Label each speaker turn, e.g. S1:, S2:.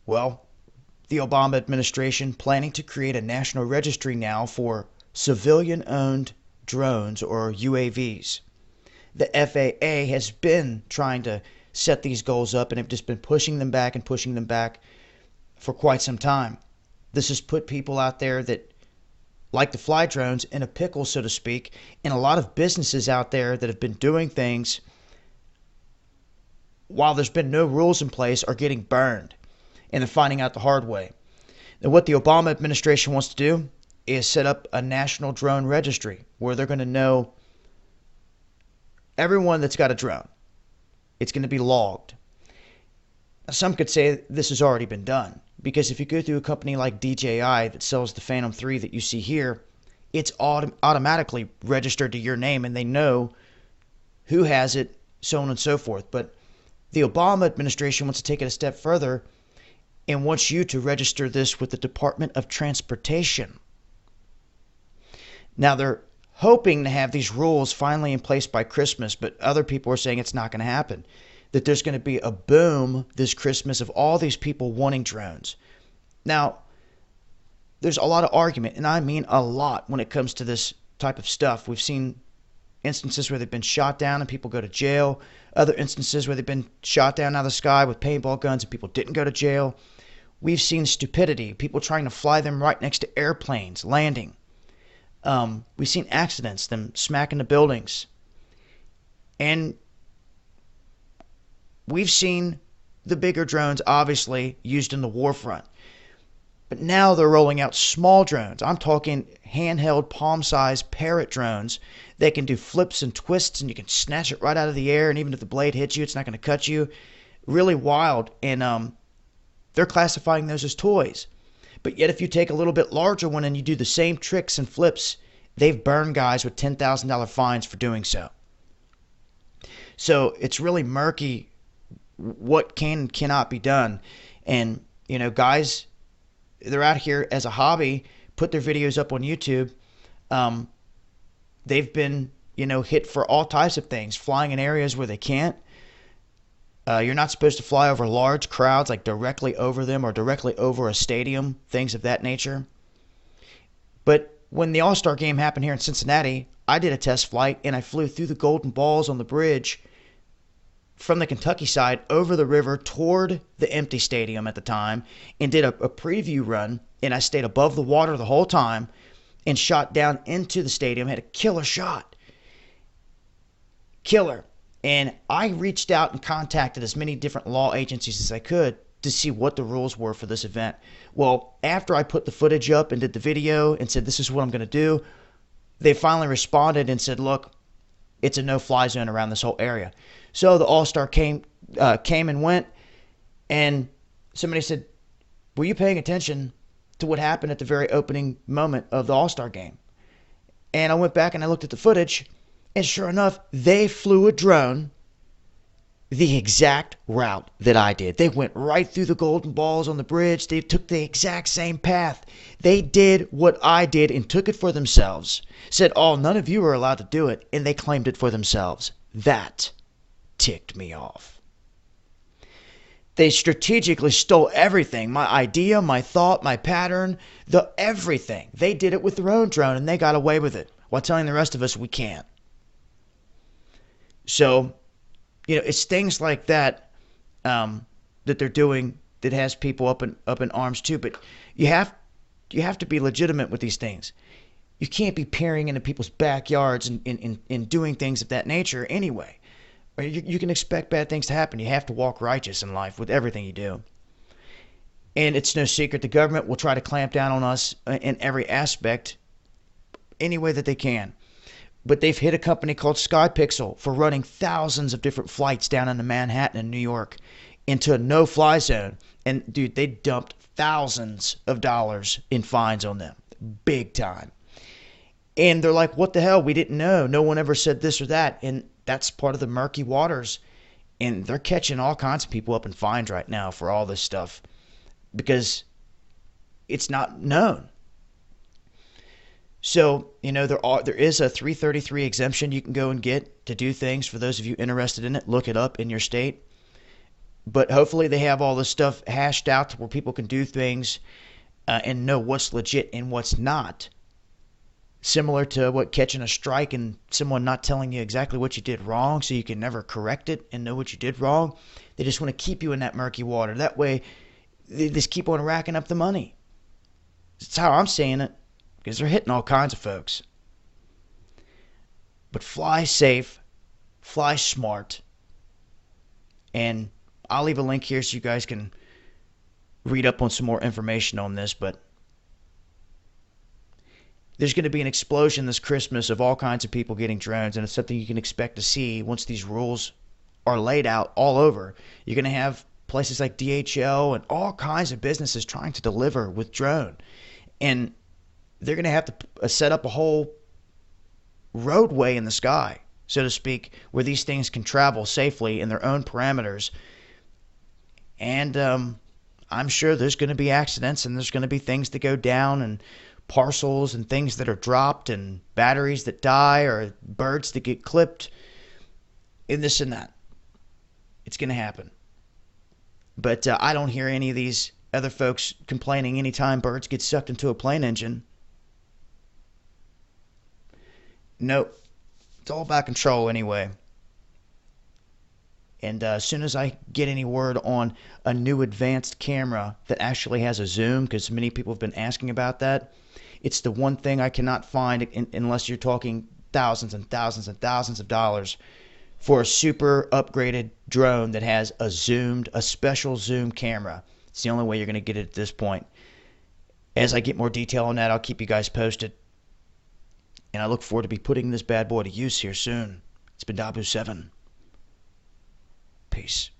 S1: Well, the Obama administration planning to create a national registry now for civilian-owned drones or UAVs. The FAA has been trying to set these goals up and have just been pushing them back and pushing them back for quite some time. This has put people out there that like to fly drones in a pickle, so to speak, and a lot of businesses out there that have been doing things while there's been no rules in place are getting burned, and they're finding out the hard way. Now, what the Obama administration wants to do is set up a national drone registry where they're going to know everyone that's got a drone. It's going to be logged. Now, some could say this has already been done, because if you go through a company like DJI that sells the Phantom 3 that you see here, it's automatically registered to your name and they know who has it, so on and so forth. But the Obama administration wants to take it a step further and wants you to register this with the Department of Transportation. Now, they're hoping to have these rules finally in place by Christmas, but other people are saying it's not going to happen. That there's going to be a boom this Christmas of all these people wanting drones. Now, there's a lot of argument, and I mean a lot, when it comes to this type of stuff. We've seen instances where they've been shot down and people go to jail. Other instances where they've been shot down out of the sky with paintball guns and people didn't go to jail. We've seen stupidity, people trying to fly them right next to airplanes, landing. We've seen accidents, them smacking the buildings. And we've seen the bigger drones, obviously, used in the war front. But now they're rolling out small drones. I'm talking handheld, palm-sized Parrot drones that can do flips and twists, and you can snatch it right out of the air, and even if the blade hits you, it's not going to cut you. Really wild, and they're classifying those as toys. But yet if you take a little bit larger one and you do the same tricks and flips, they've burned guys with $10,000 fines for doing so. So it's really murky what can and cannot be done. And, you know, guys, they're out here as a hobby, put their videos up on YouTube. They've been, you know, hit for all types of things, flying in areas where they can't. You're not supposed to fly over large crowds, like directly over them or directly over a stadium, things of that nature. But when the All-Star game happened here in Cincinnati, I did a test flight and I flew through the Golden Balls on the bridge from the Kentucky side over the river toward the empty stadium at the time and did a preview run, and I stayed above the water the whole time and shot down into the stadium, had a killer shot. Killer. And I reached out and contacted as many different law agencies as I could to see what the rules were for this event. Well, after I put the footage up and did the video and said, this is what I'm going to do, they finally responded and said, look, it's a no-fly zone around this whole area. So the All-Star came and went, and somebody said, were you paying attention to what happened at the very opening moment of the All-Star game? And I went back and I looked at the footage, and sure enough, they flew a drone the exact route that I did. They went right through the Golden Balls on the bridge. They took the exact same path. They did what I did and took it for themselves. Said, oh, none of you are allowed to do it, and they claimed it for themselves. That ticked me off. They strategically stole everything. My idea, my thought, my pattern, everything. They did it with their own drone, and they got away with it while telling the rest of us we can't. So, you know, it's things like that that they're doing that has people up in arms too. But you have to be legitimate with these things. You can't be peering into people's backyards and doing things of that nature anyway. Or you can expect bad things to happen. You have to walk righteous in life with everything you do. And it's no secret the government will try to clamp down on us in every aspect any way that they can. But they've hit a company called SkyPixel for running thousands of different flights down into Manhattan and New York into a no-fly zone. And, dude, they dumped thousands of dollars in fines on them. Big time. And they're like, what the hell? We didn't know. No one ever said this or that. And that's part of the murky waters. And they're catching all kinds of people up in fines right now for all this stuff because it's not known. So, you know, there is a 333 exemption you can go and get to do things. For those of you interested in it, look it up in your state. But hopefully they have all this stuff hashed out to where people can do things and know what's legit and what's not. Similar to what catching a strike and someone not telling you exactly what you did wrong so you can never correct it and know what you did wrong. They just want to keep you in that murky water. That way they just keep on racking up the money. That's how I'm saying it, because they're hitting all kinds of folks. But fly safe, fly smart, and I'll leave a link here so you guys can read up on some more information on this. But there's going to be an explosion this Christmas of all kinds of people getting drones, and it's something you can expect to see once these rules are laid out all over. You're going to have places like DHL and all kinds of businesses trying to deliver with drone, and they're going to have to set up a whole roadway in the sky, so to speak, where these things can travel safely in their own parameters. And I'm sure there's going to be accidents, and there's going to be things that go down, and parcels and things that are dropped, and batteries that die, or birds that get clipped, and this and that. It's going to happen. But I don't hear any of these other folks complaining anytime birds get sucked into a plane engine. Nope. It's all about control anyway. And as soon as I get any word on a new advanced camera that actually has a zoom, because many people have been asking about that, it's the one thing I cannot find unless you're talking thousands and thousands and thousands of dollars for a super upgraded drone that has a special zoom camera. It's the only way you're going to get it at this point. As I get more detail on that, I'll keep you guys posted. And I look forward to be putting this bad boy to use here soon. It's been Dabu7. Peace.